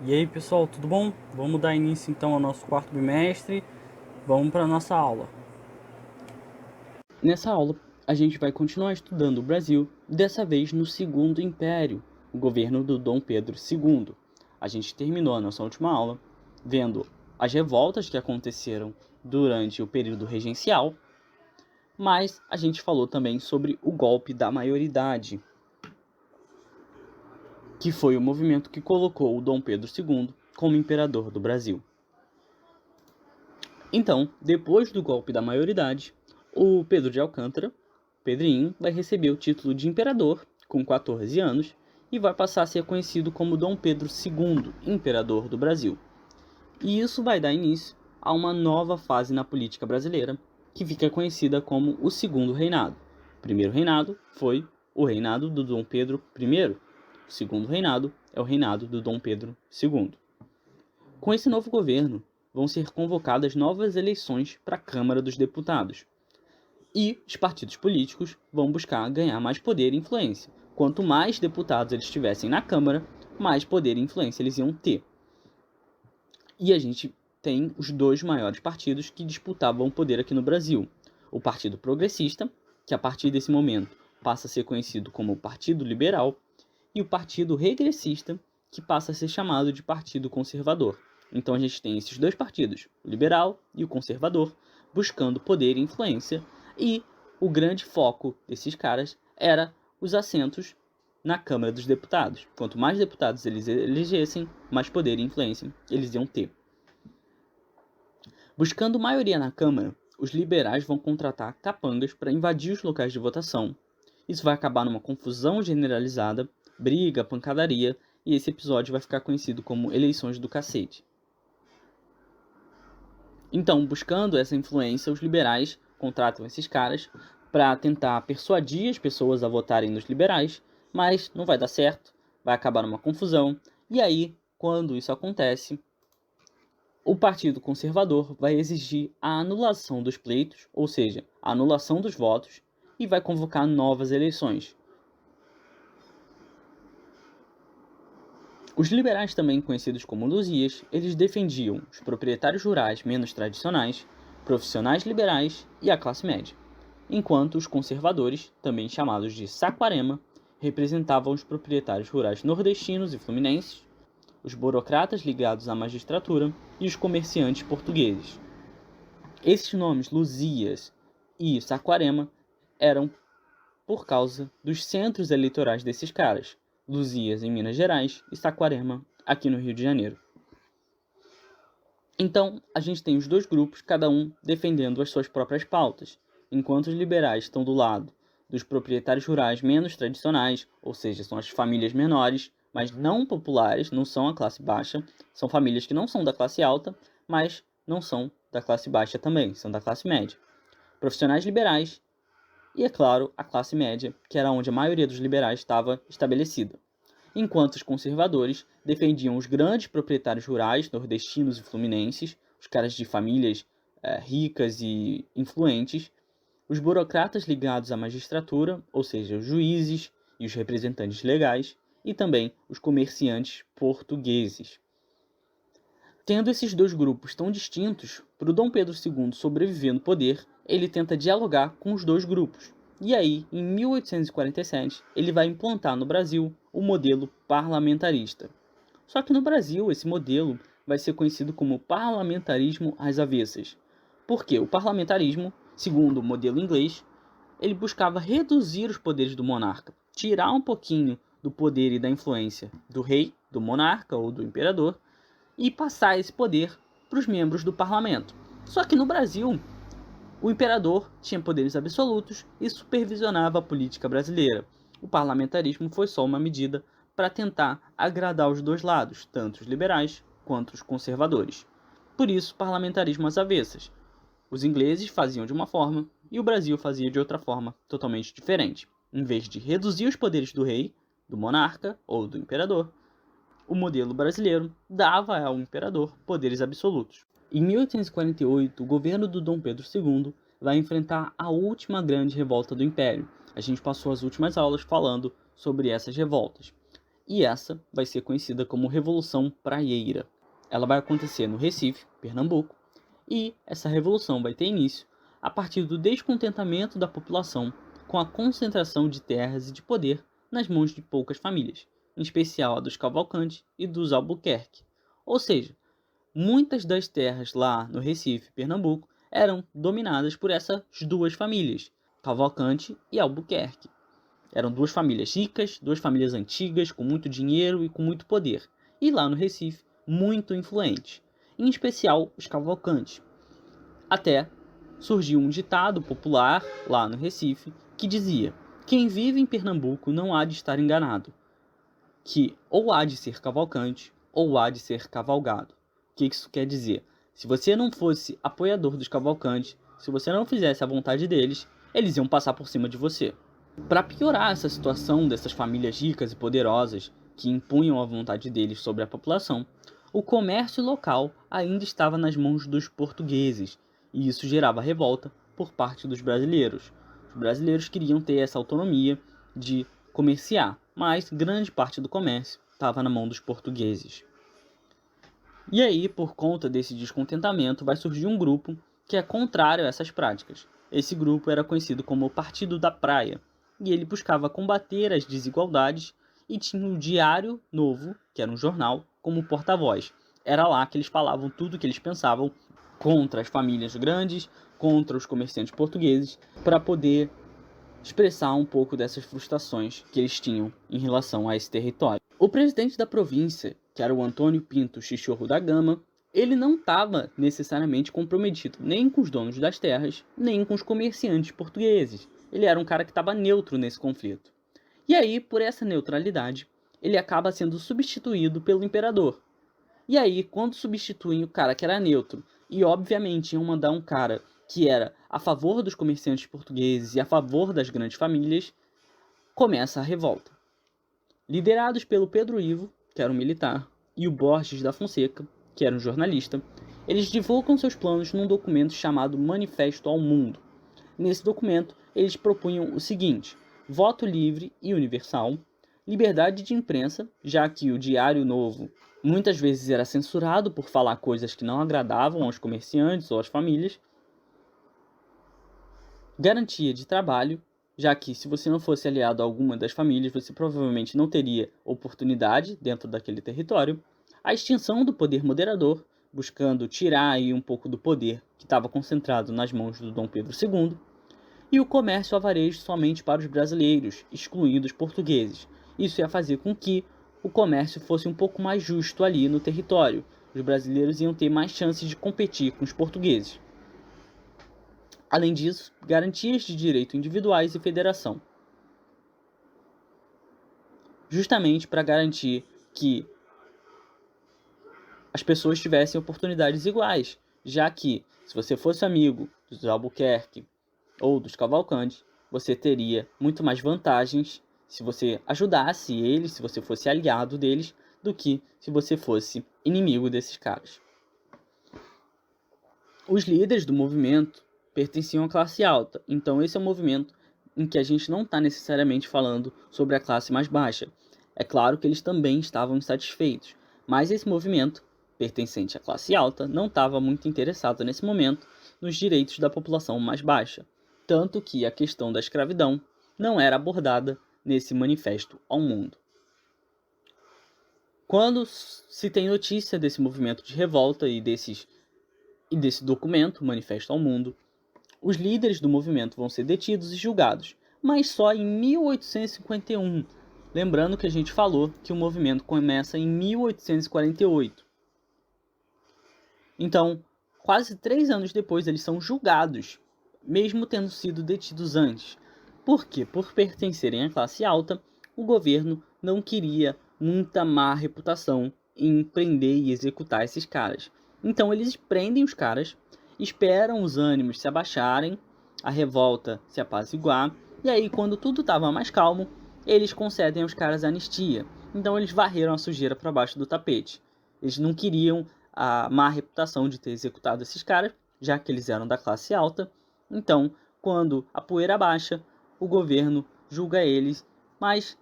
E aí pessoal, tudo bom? Vamos dar início então ao nosso quarto bimestre. Vamos para a nossa aula. Nessa aula, a gente vai continuar estudando o Brasil, dessa vez no Segundo Império, o governo do Dom Pedro II. A gente terminou a nossa última aula vendo as revoltas que aconteceram durante o período regencial, mas a gente falou também sobre o golpe da maioridade, que foi o movimento que colocou o Dom Pedro II como imperador do Brasil. Então, depois do golpe da maioridade, o Pedro de Alcântara, Pedrinho, vai receber o título de imperador com 14 anos e vai passar a ser conhecido como Dom Pedro II, imperador do Brasil. E isso vai dar início a uma nova fase na política brasileira, que fica conhecida como o Segundo Reinado. O primeiro reinado foi o reinado do Dom Pedro I. O segundo reinado é o reinado do Dom Pedro II. Com esse novo governo, vão ser convocadas novas eleições para a Câmara dos Deputados. E os partidos políticos vão buscar ganhar mais poder e influência. Quanto mais deputados eles tivessem na Câmara, mais poder e influência eles iam ter. E a gente tem os dois maiores partidos que disputavam o poder aqui no Brasil. O Partido Progressista, que a partir desse momento passa a ser conhecido como o Partido Liberal, e o Partido Regressista, que passa a ser chamado de Partido Conservador. Então a gente tem esses dois partidos, o liberal e o conservador, buscando poder e influência, e o grande foco desses caras era os assentos na Câmara dos Deputados. Quanto mais deputados eles elegessem, mais poder e influência eles iam ter. Buscando maioria na Câmara, os liberais vão contratar capangas para invadir os locais de votação. Isso vai acabar numa confusão generalizada, briga, pancadaria, e esse episódio vai ficar conhecido como Eleições do Cacete. Então, buscando essa influência, os liberais contratam esses caras para tentar persuadir as pessoas a votarem nos liberais, mas não vai dar certo, vai acabar numa confusão, e aí, quando isso acontece, o Partido Conservador vai exigir a anulação dos pleitos, ou seja, a anulação dos votos, e vai convocar novas eleições. Os liberais, também conhecidos como luzias, eles defendiam os proprietários rurais menos tradicionais, profissionais liberais e a classe média, enquanto os conservadores, também chamados de Saquarema, representavam os proprietários rurais nordestinos e fluminenses, os burocratas ligados à magistratura e os comerciantes portugueses. Esses nomes, Luzias e Saquarema, eram por causa dos centros eleitorais desses caras, Luzias em Minas Gerais e Saquarema aqui no Rio de Janeiro. Então, a gente tem os dois grupos, cada um defendendo as suas próprias pautas, enquanto os liberais estão do lado dos proprietários rurais menos tradicionais, ou seja, são as famílias menores, mas não populares, não são a classe baixa, são famílias que não são da classe alta, mas não são da classe baixa também, são da classe média. Profissionais liberais e, é claro, a classe média, que era onde a maioria dos liberais estava estabelecida. Enquanto os conservadores defendiam os grandes proprietários rurais, nordestinos e fluminenses, os caras de famílias ricas e influentes, os burocratas ligados à magistratura, ou seja, os juízes e os representantes legais, e também os comerciantes portugueses. Tendo esses dois grupos tão distintos, para o Dom Pedro II sobreviver no poder, ele tenta dialogar com os dois grupos. E aí, em 1847, ele vai implantar no Brasil o modelo parlamentarista. Só que no Brasil, esse modelo vai ser conhecido como parlamentarismo às avessas. Porque o parlamentarismo, segundo o modelo inglês, ele buscava reduzir os poderes do monarca, tirar um pouquinho do poder e da influência do rei, do monarca ou do imperador, e passar esse poder para os membros do parlamento. Só que no Brasil, o imperador tinha poderes absolutos e supervisionava a política brasileira. O parlamentarismo foi só uma medida para tentar agradar os dois lados, tanto os liberais quanto os conservadores. Por isso, parlamentarismo às avessas. Os ingleses faziam de uma forma e o Brasil fazia de outra forma totalmente diferente. Em vez de reduzir os poderes do rei, do monarca ou do imperador, o modelo brasileiro dava ao imperador poderes absolutos. Em 1848, o governo do Dom Pedro II vai enfrentar a última grande revolta do Império. A gente passou as últimas aulas falando sobre essas revoltas. e essa vai ser conhecida como Revolução Praieira. Ela vai acontecer no Recife, Pernambuco, e essa revolução vai ter início a partir do descontentamento da população com a concentração de terras e de poder nas mãos de poucas famílias, em especial a dos Cavalcante e dos Albuquerque. Ou seja, muitas das terras lá no Recife, Pernambuco, eram dominadas por essas duas famílias, Cavalcante e Albuquerque. Eram duas famílias ricas, duas famílias antigas, com muito dinheiro e com muito poder. E lá no Recife, muito influentes, em especial os Cavalcantes. Até surgiu um ditado popular lá no Recife que dizia: quem vive em Pernambuco não há de estar enganado, que ou há de ser cavalcante ou há de ser cavalgado. O que isso quer dizer? Se você não fosse apoiador dos Cavalcantes, se você não fizesse a vontade deles, eles iam passar por cima de você. Para piorar essa situação dessas famílias ricas e poderosas que impunham a vontade deles sobre a população, o comércio local ainda estava nas mãos dos portugueses, e isso gerava revolta por parte dos brasileiros. Os brasileiros queriam ter essa autonomia de comerciar, mas grande parte do comércio estava na mão dos portugueses. E aí, por conta desse descontentamento, vai surgir um grupo que é contrário a essas práticas. Esse grupo era conhecido como o Partido da Praia, e ele buscava combater as desigualdades e tinha o Diário Novo, que era um jornal, como porta-voz. Era lá que eles falavam tudo o que eles pensavam contra as famílias grandes, contra os comerciantes portugueses, para poder expressar um pouco dessas frustrações que eles tinham em relação a esse território. O presidente da província, que era o Antônio Pinto Chichorro da Gama, ele não estava necessariamente comprometido nem com os donos das terras, nem com os comerciantes portugueses. Ele era um cara que estava neutro nesse conflito. E aí, por essa neutralidade, ele acaba sendo substituído pelo imperador. E aí, quando substituem o cara que era neutro, e obviamente iam mandar um cara que era a favor dos comerciantes portugueses e a favor das grandes famílias, começa a revolta. Liderados pelo Pedro Ivo, que era um militar, e o Borges da Fonseca, que era um jornalista, eles divulgam seus planos num documento chamado Manifesto ao Mundo. Nesse documento, eles propunham o seguinte: voto livre e universal, liberdade de imprensa, já que o Diário Novo muitas vezes era censurado por falar coisas que não agradavam aos comerciantes ou às famílias, garantia de trabalho, já que se você não fosse aliado a alguma das famílias, você provavelmente não teria oportunidade dentro daquele território, a extinção do poder moderador, buscando tirar aí um pouco do poder que estava concentrado nas mãos do Dom Pedro II, e o comércio a varejo somente para os brasileiros, excluindo os portugueses. Isso ia fazer com que o comércio fosse um pouco mais justo ali no território. Os brasileiros iam ter mais chances de competir com os portugueses. Além disso, garantias de direito individuais e federação. Justamente para garantir que as pessoas tivessem oportunidades iguais, já que, se você fosse amigo dos Albuquerque ou dos Cavalcantes, você teria muito mais vantagens se você ajudasse eles, se você fosse aliado deles, do que se você fosse inimigo desses caras. Os líderes do movimento pertenciam à classe alta, então esse é um movimento em que a gente não está necessariamente falando sobre a classe mais baixa. É claro que eles também estavam insatisfeitos, mas esse movimento, pertencente à classe alta, não estava muito interessado nesse momento nos direitos da população mais baixa, tanto que a questão da escravidão não era abordada nesse manifesto ao mundo. Quando se tem notícia desse movimento de revolta e desse documento, Manifesto ao Mundo, os líderes do movimento vão ser detidos e julgados, mas só em 1851. Lembrando que a gente falou que o movimento começa em 1848. Então, quase 3 anos depois, eles são julgados, mesmo tendo sido detidos antes. Por quê? Por pertencerem à classe alta, o governo não queria muita má reputação em prender e executar esses caras. Então eles prendem os caras, esperam os ânimos se abaixarem, a revolta se apaziguar, e aí quando tudo estava mais calmo, eles concedem aos caras anistia. Então eles varreram a sujeira para baixo do tapete. Eles não queriam a má reputação de ter executado esses caras, já que eles eram da classe alta. Então, quando a poeira baixa, o governo julga eles, mas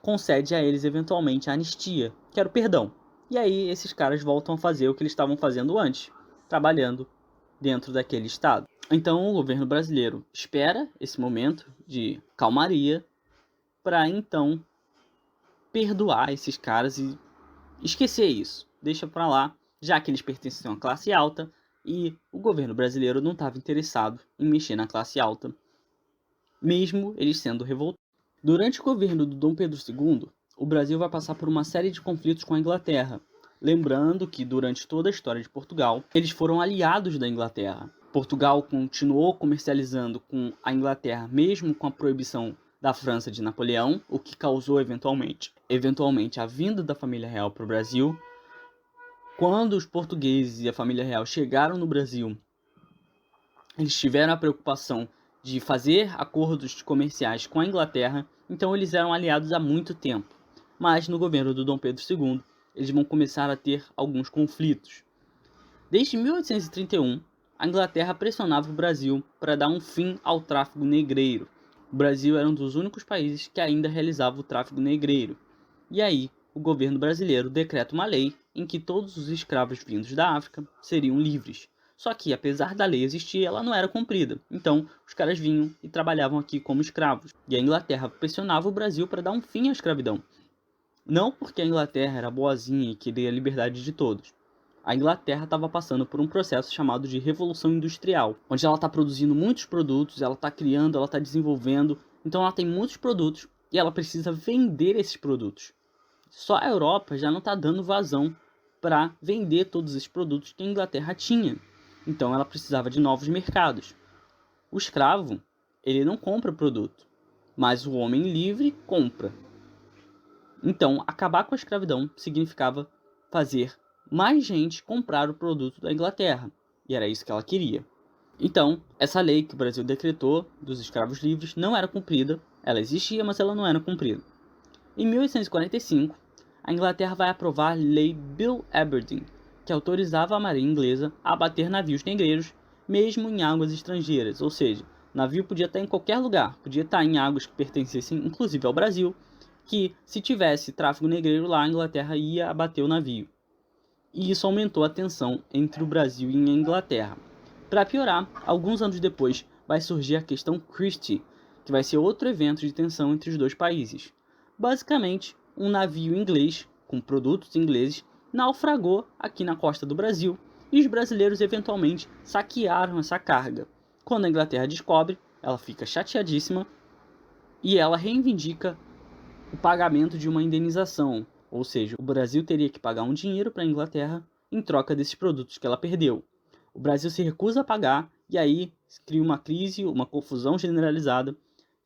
concede a eles eventualmente a anistia, que era o perdão. E aí esses caras voltam a fazer o que eles estavam fazendo antes, trabalhando dentro daquele estado. Então o governo brasileiro espera esse momento de calmaria para então perdoar esses caras e esquecer isso. Deixa para lá, já que eles pertenciam à classe alta e o governo brasileiro não estava interessado em mexer na classe alta, mesmo eles sendo revoltados. Durante o governo do Dom Pedro II, o Brasil vai passar por uma série de conflitos com a Inglaterra. Lembrando que durante toda a história de Portugal, eles foram aliados da Inglaterra. Portugal continuou comercializando com a Inglaterra, mesmo com a proibição da França de Napoleão, o que causou eventualmente a vinda da família real para o Brasil. Quando os portugueses e a família real chegaram no Brasil, eles tiveram a preocupação de fazer acordos comerciais com a Inglaterra, então eles eram aliados há muito tempo. Mas no governo do Dom Pedro II, eles vão começar a ter alguns conflitos. Desde 1831, a Inglaterra pressionava o Brasil para dar um fim ao tráfico negreiro. O Brasil era um dos únicos países que ainda realizava o tráfico negreiro. E aí, o governo brasileiro decreta uma lei em que todos os escravos vindos da África seriam livres. Só que, apesar da lei existir, ela não era cumprida. Então, os caras vinham e trabalhavam aqui como escravos. E a Inglaterra pressionava o Brasil para dar um fim à escravidão. Não porque a Inglaterra era boazinha e queria a liberdade de todos. A Inglaterra estava passando por um processo chamado de Revolução Industrial, onde ela está produzindo muitos produtos, ela está criando, ela está desenvolvendo. Então ela tem muitos produtos e ela precisa vender esses produtos. Só a Europa já não está dando vazão para vender todos esses produtos que a Inglaterra tinha. Então ela precisava de novos mercados. O escravo, ele não compra produto, mas o homem livre compra. Então, acabar com a escravidão significava fazer mais gente comprar o produto da Inglaterra, e era isso que ela queria. Então, essa lei que o Brasil decretou dos escravos livres não era cumprida, ela existia, mas ela não era cumprida. Em 1845, a Inglaterra vai aprovar a Lei Bill Aberdeen, que autorizava a marinha inglesa a abater navios negreiros, mesmo em águas estrangeiras, ou seja, o navio podia estar em qualquer lugar, podia estar em águas que pertencessem inclusive ao Brasil, que se tivesse tráfego negreiro lá, a Inglaterra ia abater o navio. E isso aumentou a tensão entre o Brasil e a Inglaterra. Para piorar, alguns anos depois vai surgir a questão Christie, que vai ser outro evento de tensão entre os dois países. Basicamente, um navio inglês, com produtos ingleses, naufragou aqui na costa do Brasil, e os brasileiros eventualmente saquearam essa carga. Quando a Inglaterra descobre, ela fica chateadíssima e ela reivindica o pagamento de uma indenização, ou seja, o Brasil teria que pagar um dinheiro para a Inglaterra em troca desses produtos que ela perdeu. O Brasil se recusa a pagar e aí cria uma crise, uma confusão generalizada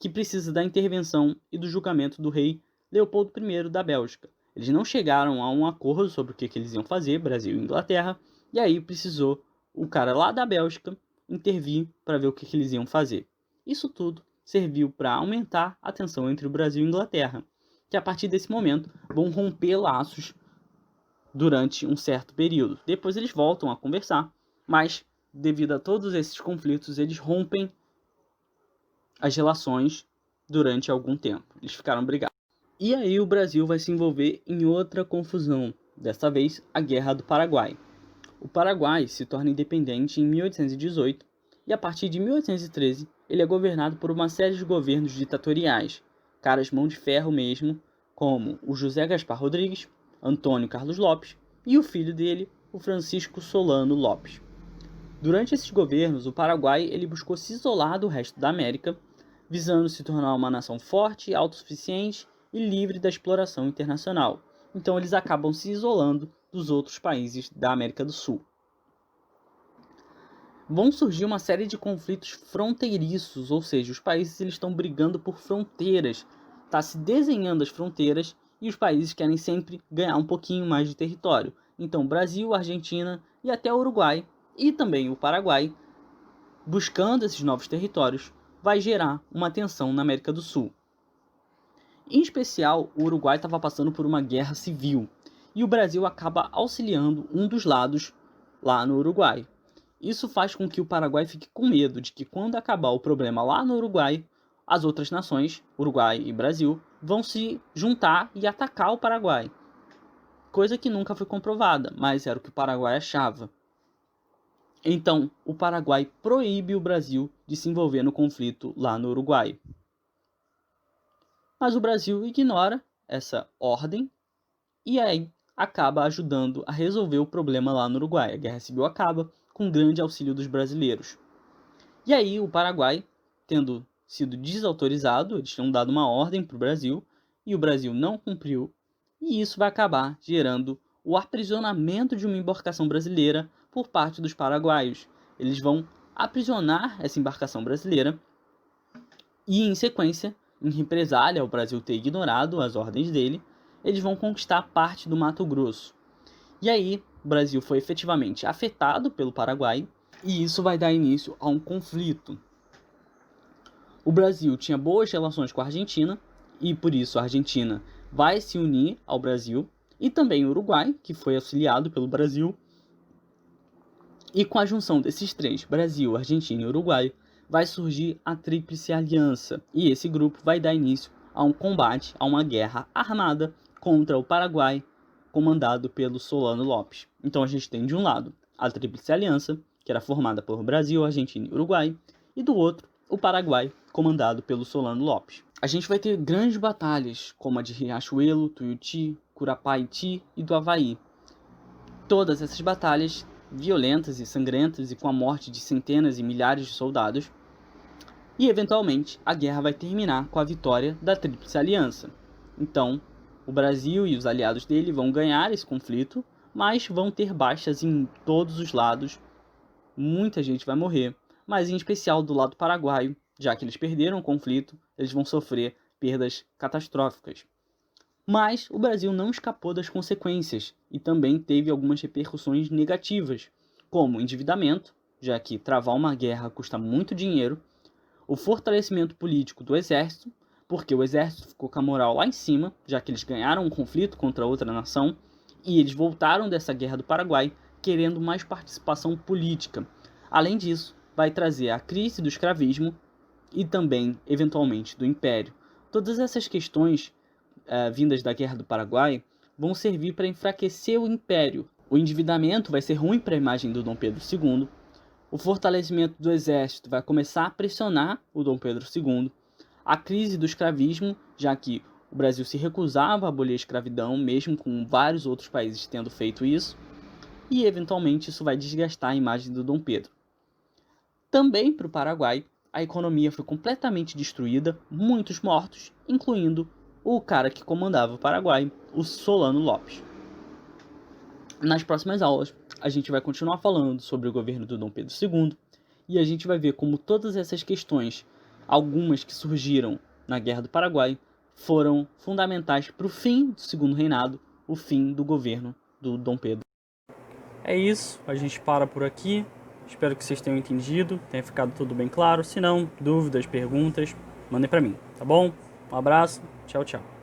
que precisa da intervenção e do julgamento do rei Leopoldo I da Bélgica. Eles não chegaram a um acordo sobre o que eles iam fazer, Brasil e Inglaterra, e aí precisou o cara lá da Bélgica intervir para ver o que eles iam fazer. Isso tudo serviu para aumentar a tensão entre o Brasil e a Inglaterra, que a partir desse momento vão romper laços durante um certo período. Depois eles voltam a conversar, mas devido a todos esses conflitos, eles rompem as relações durante algum tempo. Eles ficaram brigados. E aí o Brasil vai se envolver em outra confusão, dessa vez a Guerra do Paraguai. O Paraguai se torna independente em 1818 e a partir de 1813 ele é governado por uma série de governos ditatoriais, caras mão de ferro mesmo, como o José Gaspar Rodrigues, Antônio Carlos Lopes e o filho dele, o Francisco Solano Lopes. Durante esses governos, o Paraguai ele buscou se isolar do resto da América, visando se tornar uma nação forte, autossuficiente e livre da exploração internacional. Então eles acabam se isolando dos outros países da América do Sul. Vão surgir uma série de conflitos fronteiriços, ou seja, os países eles estão brigando por fronteiras, está se desenhando as fronteiras e os países querem sempre ganhar um pouquinho mais de território. Então Brasil, Argentina e até o Uruguai e também o Paraguai, buscando esses novos territórios, vai gerar uma tensão na América do Sul. Em especial, o Uruguai estava passando por uma guerra civil e o Brasil acaba auxiliando um dos lados lá no Uruguai. Isso faz com que o Paraguai fique com medo de que quando acabar o problema lá no Uruguai, as outras nações, Uruguai e Brasil, vão se juntar e atacar o Paraguai. Coisa que nunca foi comprovada, mas era o que o Paraguai achava. Então, o Paraguai proíbe o Brasil de se envolver no conflito lá no Uruguai. Mas o Brasil ignora essa ordem e aí acaba ajudando a resolver o problema lá no Uruguai. A Guerra Civil acaba com grande auxílio dos brasileiros. E aí o Paraguai, tendo sido desautorizado, eles tinham dado uma ordem para o Brasil e o Brasil não cumpriu, e isso vai acabar gerando o aprisionamento de uma embarcação brasileira por parte dos paraguaios. Eles vão aprisionar essa embarcação brasileira e, em sequência, em represália ao Brasil ter ignorado as ordens dele, eles vão conquistar parte do Mato Grosso. E aí, o Brasil foi efetivamente afetado pelo Paraguai, e isso vai dar início a um conflito. O Brasil tinha boas relações com a Argentina, e por isso a Argentina vai se unir ao Brasil, e também o Uruguai, que foi auxiliado pelo Brasil. E com a junção desses três, Brasil, Argentina e Uruguai, vai surgir a Tríplice Aliança, e esse grupo vai dar início a um combate, a uma guerra armada contra o Paraguai, comandado pelo Solano Lopes. Então a gente tem de um lado a Tríplice Aliança, que era formada por Brasil, Argentina e Uruguai, e do outro o Paraguai, comandado pelo Solano Lopes. A gente vai ter grandes batalhas, como a de Riachuelo, Tuiuti, Curapaiti e do Havaí. Todas essas batalhas violentas e sangrentas e com a morte de centenas e milhares de soldados, e eventualmente a guerra vai terminar com a vitória da Tríplice Aliança. Então, o Brasil e os aliados dele vão ganhar esse conflito, mas vão ter baixas em todos os lados, muita gente vai morrer, mas em especial do lado paraguaio, já que eles perderam o conflito, eles vão sofrer perdas catastróficas. Mas o Brasil não escapou das consequências e também teve algumas repercussões negativas, como endividamento, já que travar uma guerra custa muito dinheiro, o fortalecimento político do exército, porque o exército ficou com a moral lá em cima, já que eles ganharam um conflito contra outra nação, e eles voltaram dessa guerra do Paraguai querendo mais participação política. Além disso, vai trazer a crise do escravismo e também, eventualmente, do império. Todas essas questões vindas da Guerra do Paraguai vão servir para enfraquecer o império. O endividamento vai ser ruim para a imagem do Dom Pedro II, o fortalecimento do exército vai começar a pressionar o Dom Pedro II, a crise do escravismo, já que o Brasil se recusava a abolir a escravidão, mesmo com vários outros países tendo feito isso, e eventualmente isso vai desgastar a imagem do Dom Pedro. Também para o Paraguai, a economia foi completamente destruída, muitos mortos, incluindo o cara que comandava o Paraguai, o Solano Lopes. Nas próximas aulas, a gente vai continuar falando sobre o governo do Dom Pedro II e a gente vai ver como todas essas questões, algumas que surgiram na Guerra do Paraguai, foram fundamentais para o fim do Segundo Reinado, o fim do governo do Dom Pedro. É isso, a gente para por aqui. Espero que vocês tenham entendido, tenha ficado tudo bem claro. Se não, dúvidas, perguntas, mandem para mim, tá bom? Um abraço, tchau, tchau.